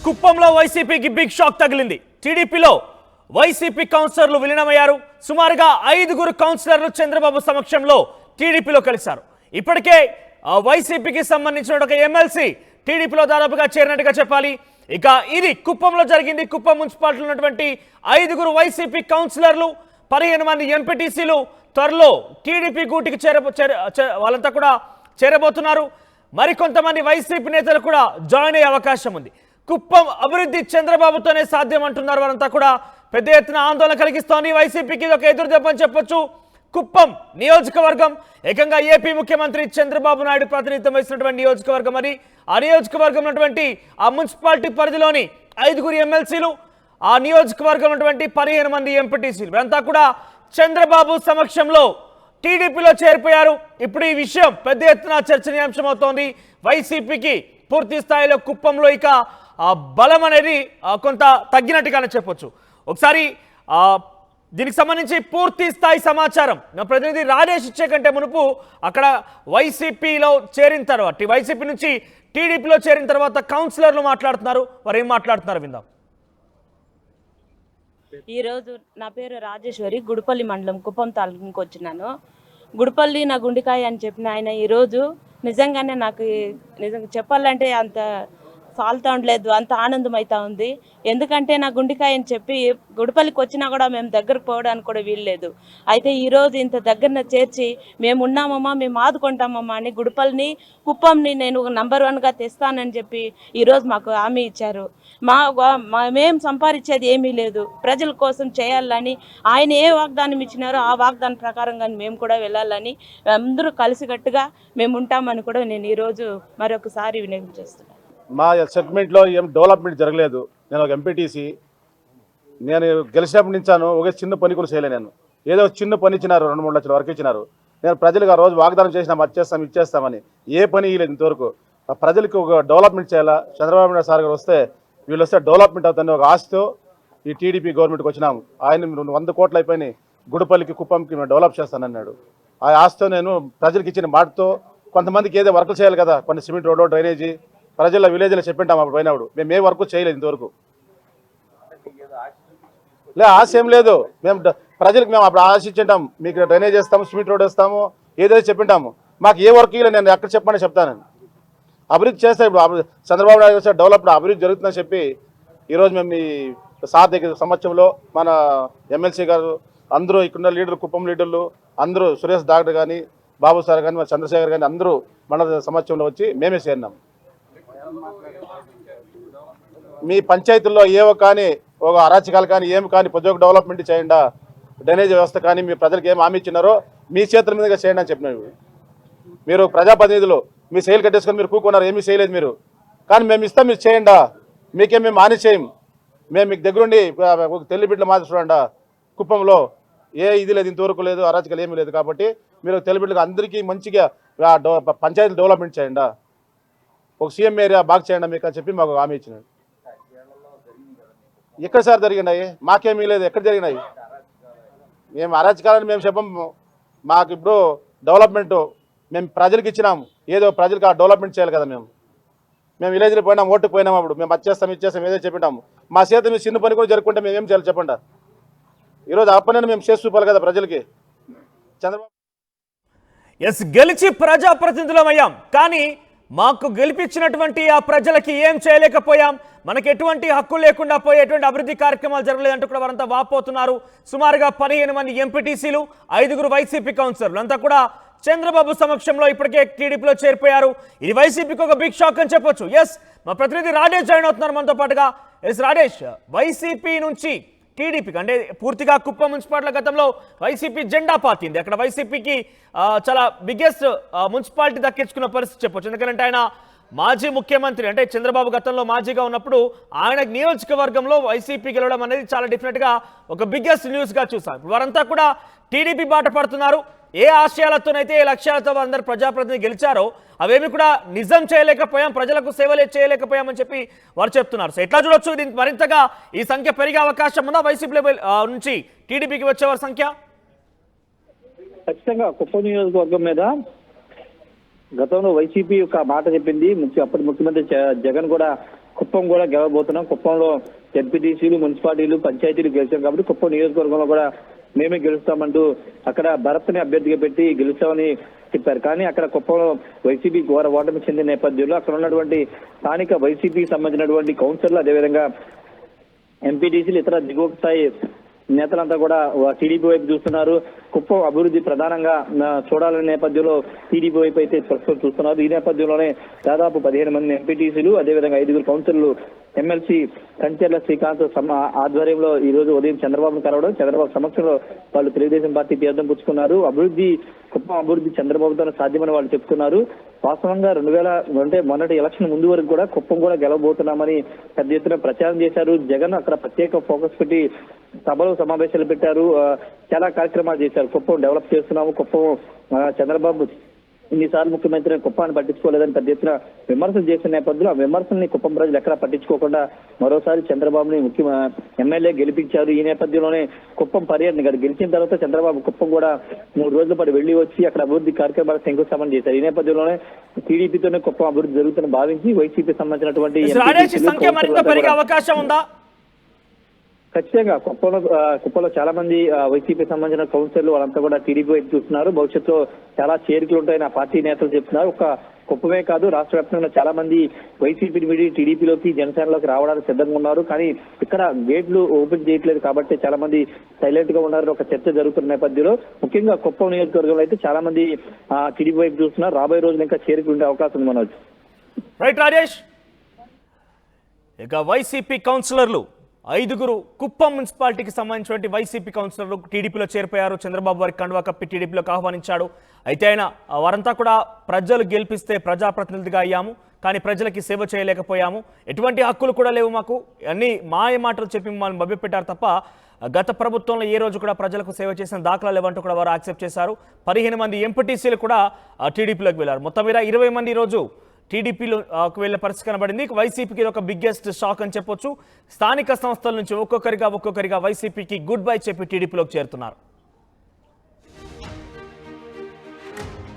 కుప్పంలో వైసీపీకి big shock తగిలింది. టీడీపీలో వైసీపీ కౌన్సిలర్లు విలీనమయ్యారు. సుమారుగా 5 కౌన్సిలర్లు చంద్రబాబు సమక్షంలో టీడీపీలో కలిశారు. ఇప్పటికే వైసీపీకి సంబంధించిన ఒక ఎమ్మెల్సీ టీడీపీలో దాదాపుగా చేరినట్టుగా చెప్పాలి. ఇక ఇది కుప్పంలో జరిగింది. కుప్పం మున్సిపాలిటీలో ఉన్నటువంటి 5 వైసీపీ కౌన్సిలర్లు, 15 మంది ఎంపీటీసీలు త్వరలో టీడీపీ గూటికి వాళ్ళంతా కూడా చేరబోతున్నారు. మరికొంతమంది వైసీపీ నేతలు కూడా జాయిన్ అయ్యే అవకాశం ఉంది. కుప్పం అభివృద్ధి చంద్రబాబుతోనే సాధ్యం అంటున్నారు. వారంతా కూడా పెద్ద ఎత్తున ఆందోళన కలిగిస్తోంది. వైసీపీకి ఒక ఎదురు దెబ్బని చెప్పొచ్చు. కుప్పం నియోజకవర్గం ఏకంగా ఏపీ ముఖ్యమంత్రి చంద్రబాబు నాయుడు ప్రాతినిధ్యం వహిస్తున్నటువంటి నియోజకవర్గం అని. ఆ నియోజకవర్గం ఉన్నటువంటి ఆ మున్సిపాలిటీ పరిధిలోని 5 ఎమ్మెల్సీలు, ఆ నియోజకవర్గం ఉన్నటువంటి 15 మంది ఎంపీటీసీలు వీరంతా కూడా చంద్రబాబు సమక్షంలో టీడీపీలో చేరిపోయారు. ఇప్పుడు ఈ విషయం పెద్ద ఎత్తున చర్చనీయాంశం అవుతోంది. వైసీపీకి పూర్తి స్థాయిలో కుప్పంలో ఇక బలం అనేది కొంత తగ్గినట్టుగానే చెప్పొచ్చు. ఒకసారి దీనికి సంబంధించి పూర్తి స్థాయి సమాచారం నా ప్రతినిధి రాజేష్ ఇచ్చే కంటే మునుపు అక్కడ వైసీపీలో చేరిన తర్వాత, వైసీపీ నుంచి టీడీపీలో చేరిన తర్వాత కౌన్సిలర్లు మాట్లాడుతున్నారు. వారు ఏం మాట్లాడుతున్నారు విందాం. ఈరోజు నా పేరు రాజేశ్వరి, గుడిపల్లి మండలం కుప్పం తాలూకు వచ్చినాను. గుడిపల్లి నా గుండెకాయ అని చెప్పిన ఆయన ఈరోజు నిజంగానే నాకు నిజంగా చెప్పాలంటే అంత సాల్తా ఉండలేదు, అంత ఆనందం అవుతా ఉంది. ఎందుకంటే నా గుండెకాయ అని చెప్పి గుడిపల్లికి వచ్చినా కూడా మేము దగ్గరకు పోవడానికి కూడా వీల్లేదు. అయితే ఈరోజు ఇంత దగ్గరన చేర్చి మేము ఉన్నామమ్మా, మేము ఆదుకుంటామమ్మా అని గుడిపల్లిని, కుప్పంని నేను నంబర్ 1గా తెస్తానని చెప్పి ఈరోజు మాకు హామీ ఇచ్చారు. మేము సంపాదించేది ఏమీ లేదు, ప్రజల కోసం చేయాలని ఆయన ఏ వాగ్దానం ఇచ్చినారో ఆ వాగ్దానం ప్రకారంగా మేము కూడా వెళ్ళాలని అందరూ కలిసికట్టుగా మేము ఉంటామని కూడా నేను ఈరోజు మరొకసారి వినియోగించేస్తున్నాను. మా సెగ్మెంట్లో ఏం డెవలప్మెంట్ జరగలేదు. నేను ఒక ఎంపీటీసీ, నేను గెలిచినప్పటి నుంచాను ఒక చిన్న పని కూడా చేయలే. నేను ఏదో చిన్న పని ఇచ్చినారు, 2-3 లక్షల వరకు ఇచ్చినారు. నేను ప్రజలకు ఆ రోజు వాగ్దానం చేసినాం, ఇచ్చేస్తామని. ఏ పని ఇవ్వలేదు ఇంతవరకు. ప్రజలకు ఒక డెవలప్మెంట్ చేయాలా, చంద్రబాబు నాయుడు సార్ గారు వస్తే వీళ్ళు వస్తే డెవలప్మెంట్ అవుతుంది ఒక ఆశతో ఈ టీడీపీ గవర్నమెంట్కి వచ్చినాము. ఆయన 100 కోట్లు అయిపోయినాయి, గుడిపల్లికి కుప్పంకి మేము డెవలప్ చేస్తానన్నాడు. ఆ ఆశతో నేను ప్రజలకు ఇచ్చిన మాటతో కొంతమందికి ఏదో వర్కులు చేయాలి కదా, కొన్ని సిమెంట్ రోడ్లు, డ్రైనేజీ ప్రజల విలేజ్లో చెప్పింటాం. అప్పుడు పోయినప్పుడు మేము ఏ వర్క్ చేయలేదు ఇంతవరకు. ఆశ ఏం లేదు. మేము ప్రజలకు మేము అప్పుడు ఆశించాం, మీకు డ్రైనేజ్ వేస్తాము, సిమెంట్ రోడ్ వేస్తాము, ఏదైతే చెప్పింటాము. మాకు ఏ వర్క్ ఇవ్వలేదు. నేను ఎక్కడ చెప్పమని చెప్తాను. అభివృద్ధి చేస్తే ఇప్పుడు చంద్రబాబు నాయుడు వస్తే డెవలప్మెంట్ అభివృద్ధి జరుగుతుందని చెప్పి ఈరోజు మేము ఈ సార్ దగ్గర సంవత్సరంలో మన ఎమ్మెల్సీ గారు అందరూ, ఇక్కడున్న లీడర్లు, కుప్పం లీడర్లు అందరూ, సురేష్ డాక్టర్ కానీ, బాబు సార్ కానీ, మన చంద్రశేఖర్ కానీ అందరూ మన సంవత్సరంలో వచ్చి మేమే చేరినాం. మీ పంచాయతీల్లో ఏవో కానీ ఒక అరాచకాలు కానీ ఏమి కానీ ప్రతి ఒక్క డెవలప్మెంట్ చేయండి, డ్రైనేజ్ వ్యవస్థ కానీ మీ ప్రజలకు ఏమి హామీ ఇచ్చినారో మీ చేతుల మీదుగా చేయండి అని చెప్పినారు. మీరు ప్రజాప్రతినిధులు మీ శైలి కట్టేసుకొని మీరు కూకున్నారు, ఏమీ చేయలేదు మీరు. కానీ మేము ఇస్తాం, మీరు చేయండి, మీకేం మేము హాని చేయం. మేము మీకు దగ్గరుండి తెల్లి బిడ్డలు మాత్రం చూడండి. కుప్పంలో ఏ ఇది లేదు, ఇంతవరకు లేదు, అరాచకాలు ఏమీ లేదు. కాబట్టి మీరు తెల్లి బిడ్డలకు అందరికీ మంచిగా పంచాయతీలు డెవలప్మెంట్ చేయండి, ఒక సీఎం ఏరియా బాగా చేయండి మీకు అని చెప్పి మాకు హామీ ఇచ్చినాడు. ఎక్కడ సార్ జరిగినాయి? మాకేమీ లేదు. ఎక్కడ జరిగినాయి? మేము అరాచకాలని మేము చెప్పము. మాకు ఇప్పుడు డెవలప్మెంట్ మేము ప్రజలకు ఇచ్చినాము. ఏదో ప్రజలకు ఆ డెవలప్మెంట్ చేయాలి కదా. మేము విలేజ్లో పోయినాం, ఓటుకు పోయినాం. అప్పుడు మేము ఇచ్చేస్తాం ఏదో చెప్పినాము. మా చేత మేము చిన్న పని కూడా జరుపుకుంటే మేము ఏం చేయాలి చెప్పండి. ఈరోజు ఆ పని మేము చేసి చూపాలి కదా ప్రజలకి. చంద్రబాబు గెలిచి ప్రజాప్రతినిధులమయ్యాం, కానీ మాకు గెలిపించినటువంటి ఆ ప్రజలకి ఏం చేయలేకపోయాం, మనకు ఎటువంటి హక్కు లేకుండా పోయేటువంటి అభివృద్ధి కార్యక్రమాలు జరగలేదంటూ కూడా వారంతా వాపోతున్నారు. సుమారుగా 15 మంది ఎంపీటీసీలు, 5 వైసీపీ కౌన్సిలర్లు అంతా కూడా చంద్రబాబు సమక్షంలో ఇప్పటికే టీడీపీలో చేరిపోయారు. ఇది వైసీపీకి ఒక బిగ్ షాక్ అని చెప్పొచ్చు. మా ప్రతినిధి రాజేష్ జాయిన్ అవుతున్నారు మనతో పాటుగా. రాజేష్, వైసీపీ నుంచి టీడీపీకి అంటే పూర్తిగా కుప్పం మున్సిపాలిటీ గతంలో వైసీపీ జెండా పాతింది. అక్కడ వైసీపీకి చాలా బిగ్గెస్ట్ మున్సిపాలిటీ దక్కించుకున్న పరిస్థితి చెప్పొచ్చు. ఎందుకంటే ఆయన మాజీ ముఖ్యమంత్రి, అంటే చంద్రబాబు గతంలో మాజీగా ఉన్నప్పుడు ఆయన నియోజకవర్గంలో వైసీపీ గెలవడం అనేది చాలా డెఫినెట్గా ఒక బిగ్గెస్ట్ న్యూస్గా చూసాం. వారంతా కూడా టీడీపీ బాట పడుతున్నారు. ఏ ఆశయాలతోనైతే ఏ లక్ష్యాలతో అందరు ప్రజాప్రతినిధి గెలిచారో అవేమి కూడా నిజం చేయలేకపోయాం, ప్రజలకు సేవలే చేయలేకపోయామని చెప్పి వారు చెప్తున్నారు. సో ఎట్లా చూడొచ్చు, ఇది మరింతగా ఈ సంఖ్య పెరిగే అవకాశం ఉందా వైసీపీ నుంచి టీడీపీకి వచ్చేవారి సంఖ్య? ఖచ్చితంగా కుప్పం నియోజకవర్గం మీద గతంలో వైసీపీ ఒక మాట చెప్పింది. అప్పటి ముఖ్యమంత్రి జగన్ కూడా కుప్పం కూడా గెలవబోతున్నాం. కుప్పంలో ఎంపీటీసీలు, మున్సిపాలిటీలు, పంచాయతీలు గెలిచాం కాబట్టి కుప్పం నియోజకవర్గంలో కూడా మేమే గెలుస్తామంటూ అక్కడ భరత్ని అభ్యర్థిగా పెట్టి గెలుస్తామని చెప్పారు. కానీ అక్కడ కుప్పంలో వైసీపీ ఘోర ఓటమి చెందిన నేపథ్యంలో అక్కడ ఉన్నటువంటి స్థానిక వైసీపీకి సంబంధించినటువంటి కౌన్సిలర్లు, అదేవిధంగా ఎంపీటీసీలు, ఇతర దిగువ స్థాయి నేతలంతా కూడా టీడీపీ వైపు చూస్తున్నారు. కుప్పం అభివృద్ధి ప్రధానంగా చూడాలనే నేపథ్యంలో టీడీపీ వైపు అయితే ప్రస్తుతం చూస్తున్నారు. ఈ నేపథ్యంలోనే దాదాపు 15 మంది ఎంపీటీసీలు, అదేవిధంగా 5 కౌన్సిలర్లు ఎమ్మెల్సీ కంచెర్ల శ్రీకాంత్ ఆధ్వర్యంలో ఈ రోజు ఉదయం చంద్రబాబును కలవడం, చంద్రబాబు సమక్షంలో వాళ్ళు తెలుగుదేశం పార్టీ తీర్థం పుచ్చుకున్నారు. కుప్పం అభివృద్ధి చంద్రబాబుతో సాధ్యమని వాళ్ళు చెప్తున్నారు. వాస్తవంగా 2000 మొన్నటి ఎలక్షన్ ముందు వరకు కూడా కుప్పం కూడా గెలవబోతున్నామని పెద్ద ఎత్తున ప్రచారం చేశారు. జగన్ అక్కడ ప్రత్యేక ఫోకస్ పెట్టి సభలు, సమావేశాలు పెట్టారు. చాలా కార్యక్రమాలు చేశారు. కుప్పం డెవలప్ చేస్తున్నాము, కుప్పం చంద్రబాబు ఇన్నిసార్లు ముఖ్యమంత్రిని కుప్పాన్ని పట్టించుకోలేదని పెద్ద ఎత్తున విమర్శలు చేసిన నేపథ్యంలో ఆ విమర్శల్ని కుప్పం ప్రజలు ఎక్కడా పట్టించుకోకుండా మరోసారి చంద్రబాబుని ఎమ్మెల్యే గెలిపించారు. ఈ నేపథ్యంలోనే కుప్పం పర్యటన గెలిచిన తర్వాత చంద్రబాబు కుప్పం కూడా 3 రోజుల పాటు వెళ్లి వచ్చి అక్కడ అభివృద్ధి కార్యక్రమాలు శంకుస్థాపన చేశారు. ఈ నేపథ్యంలోనే టీడీపీతోనే కుప్పం అభివృద్ధి జరుగుతుందని భావించి వైసీపీ సంబంధించినటువంటి అవకాశం ఉందా? ఖచ్చితంగా కుప్పంలో చాలా మంది వైసీపీ సంబంధించిన కౌన్సిలర్లు వాళ్ళంతా కూడా టీడీపీ వైపు చూస్తున్నారు. భవిష్యత్తులో చాలా చేరికలు ఉంటాయని ఆ పార్టీ నేతలు చెప్తున్నారు. ఒక కుప్పమే కాదు, రాష్ట్ర వ్యాప్తంగా చాలా మంది వైసీపీ విడి టీడీపీలోకి, జనసేనలోకి రావడానికి సిద్ధంగా ఉన్నారు. కానీ ఇక్కడ గేట్లు ఓపెన్ చేయట్లేదు కాబట్టి చాలా మంది సైలెంట్ గా ఉన్నారు. ఒక చర్చ జరుగుతున్న నేపథ్యంలో ముఖ్యంగా కుప్పం నియోజకవర్గంలో అయితే చాలా మంది టీడీపీ వైపు చూస్తున్నారు. రాబోయే రోజులు ఇంకా చేరికలు ఉండే అవకాశం ఉంది. మనోజ్. రైట్ రాజేష్, ఇక వైసీపీ కౌన్సిలర్లు 5 కుప్పం మున్సిపాలిటీకి సంబంధించినటువంటి వైసీపీ కౌన్సిలర్లు టీడీపీలో చేరిపోయారు. చంద్రబాబు వారికి కండువా కప్పి టీడీపీలోకి ఆహ్వానించాడు. అయితే ఆయన వారంతా కూడా ప్రజలు గెలిపిస్తే ప్రజాప్రతినిధిగా అయ్యాము, కానీ ప్రజలకి సేవ చేయలేకపోయాము, ఎటువంటి హక్కులు కూడా లేవు మాకు, అన్ని మాయ మాటలు చెప్పి మమ్మల్ని మభ్యపెట్టారు తప్ప గత ప్రభుత్వంలో ఏ రోజు కూడా ప్రజలకు సేవ చేసిన దాఖలాలు లేవంటూ కూడా వారు యాక్సెప్ట్ చేశారు. 15 మంది ఎంపీటీసీలు కూడా టీడీపీలోకి వెళ్ళారు. మొత్తం మీద 20 మంది ఈరోజు టీడీపీలోకి వెళ్ళే పరిస్థితి కనబడింది. వైసీపీకి ఒక బిగ్గెస్ట్ షాక్ అని చెప్పొచ్చు. స్థానిక సంస్థల నుంచి ఒక్కొక్కరిగా వైసీపీకి గుడ్ బై చెప్పి టీడీపీలోకి చేరుతున్నారు.